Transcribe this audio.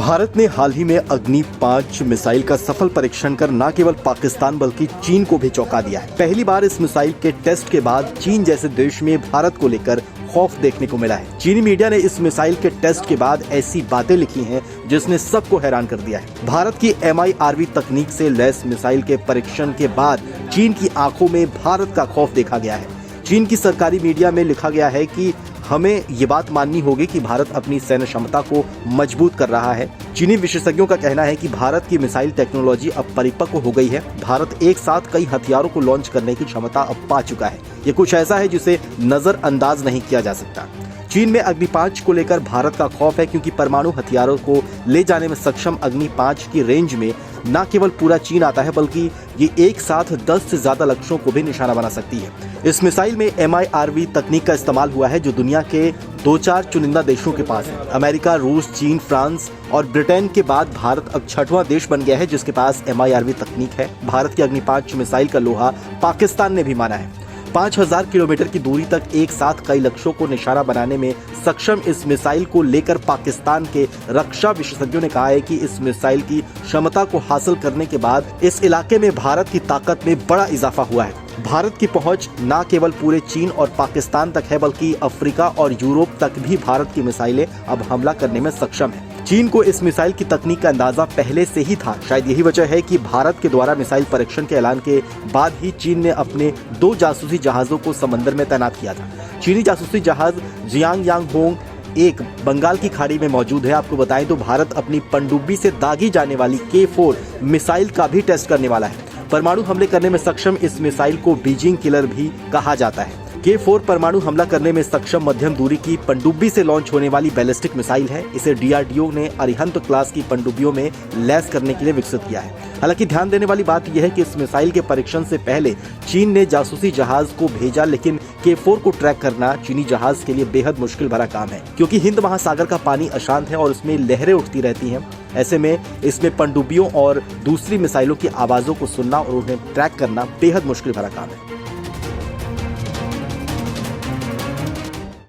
भारत ने हाल ही में अग्नि 5 मिसाइल का सफल परीक्षण कर न केवल पाकिस्तान बल्कि चीन को भी चौंका दिया है। पहली बार इस मिसाइल के टेस्ट के बाद चीन जैसे देश में भारत को लेकर खौफ देखने को मिला है। चीनी मीडिया ने इस मिसाइल के टेस्ट के बाद ऐसी बातें लिखी हैं जिसने सबको हैरान कर दिया है। भारत की MIRV तकनीक से लैस मिसाइल के परीक्षण के बाद चीन की आंखों में भारत का खौफ देखा गया है। चीन की सरकारी मीडिया में लिखा गया है कि हमें ये बात माननी होगी कि भारत अपनी सैन्य क्षमता को मजबूत कर रहा है। चीनी विशेषज्ञों का कहना है कि भारत की मिसाइल टेक्नोलॉजी अब परिपक्व हो गई है। भारत एक साथ कई हथियारों को लॉन्च करने की क्षमता अब पा चुका है। ये कुछ ऐसा है जिसे नजरअंदाज नहीं किया जा सकता। चीन में अग्नि 5 को लेकर भारत का खौफ है क्योंकि परमाणु हथियारों को ले जाने में सक्षम अग्नि 5 की रेंज में न केवल पूरा चीन आता है बल्कि ये एक साथ 10 से ज्यादा लक्ष्यों को भी निशाना बना सकती है। इस मिसाइल में MIRV तकनीक का इस्तेमाल हुआ है जो दुनिया के 2-4 चुनिंदा देशों के पास है। अमेरिका, रूस, चीन, फ्रांस और ब्रिटेन के बाद भारत अब 6वां देश बन गया है जिसके पास MIRV तकनीक है। भारत की अग्नि 5 मिसाइल का लोहा पाकिस्तान ने भी माना है। 5000 किलोमीटर की दूरी तक एक साथ कई लक्ष्यों को निशाना बनाने में सक्षम इस मिसाइल को लेकर पाकिस्तान के रक्षा विशेषज्ञों ने कहा है कि इस मिसाइल की क्षमता को हासिल करने के बाद इस इलाके में भारत की ताकत में बड़ा इजाफा हुआ है। भारत की पहुंच न केवल पूरे चीन और पाकिस्तान तक है बल्कि अफ्रीका और यूरोप तक भी भारत की मिसाइलें अब हमला करने में सक्षम है। चीन को इस मिसाइल की तकनीक का अंदाजा पहले से ही था। शायद यही वजह है कि भारत के द्वारा मिसाइल परीक्षण के ऐलान के बाद ही चीन ने अपने 2 जासूसी जहाजों को समंदर में तैनात किया था। चीनी जासूसी जहाज जियांगयांगहोंग एक बंगाल की खाड़ी में मौजूद है। आपको बताएं तो भारत अपनी पनडुब्बी से दागी जाने वाली K4 मिसाइल का भी टेस्ट करने वाला है। परमाणु हमले करने में सक्षम इस मिसाइल को बीजिंग किलर भी कहा जाता है। K4 परमाणु हमला करने में सक्षम मध्यम दूरी की पनडुब्बी से लॉन्च होने वाली बैलिस्टिक मिसाइल है। इसे DRDO ने अरिहंत क्लास की पनडुब्बियों में लैस करने के लिए विकसित किया है। हालांकि ध्यान देने वाली बात यह है कि इस मिसाइल के परीक्षण से पहले चीन ने जासूसी जहाज को भेजा, लेकिन K4 को ट्रैक करना चीनी जहाज के लिए बेहद मुश्किल भरा काम है क्योंकि हिंद महासागर का पानी अशांत है और उसमें लहरें उठती रहती हैं। ऐसे में इसमें पनडुब्बियों और दूसरी मिसाइलों की आवाजों को सुनना और उन्हें ट्रैक करना बेहद मुश्किल भरा काम है।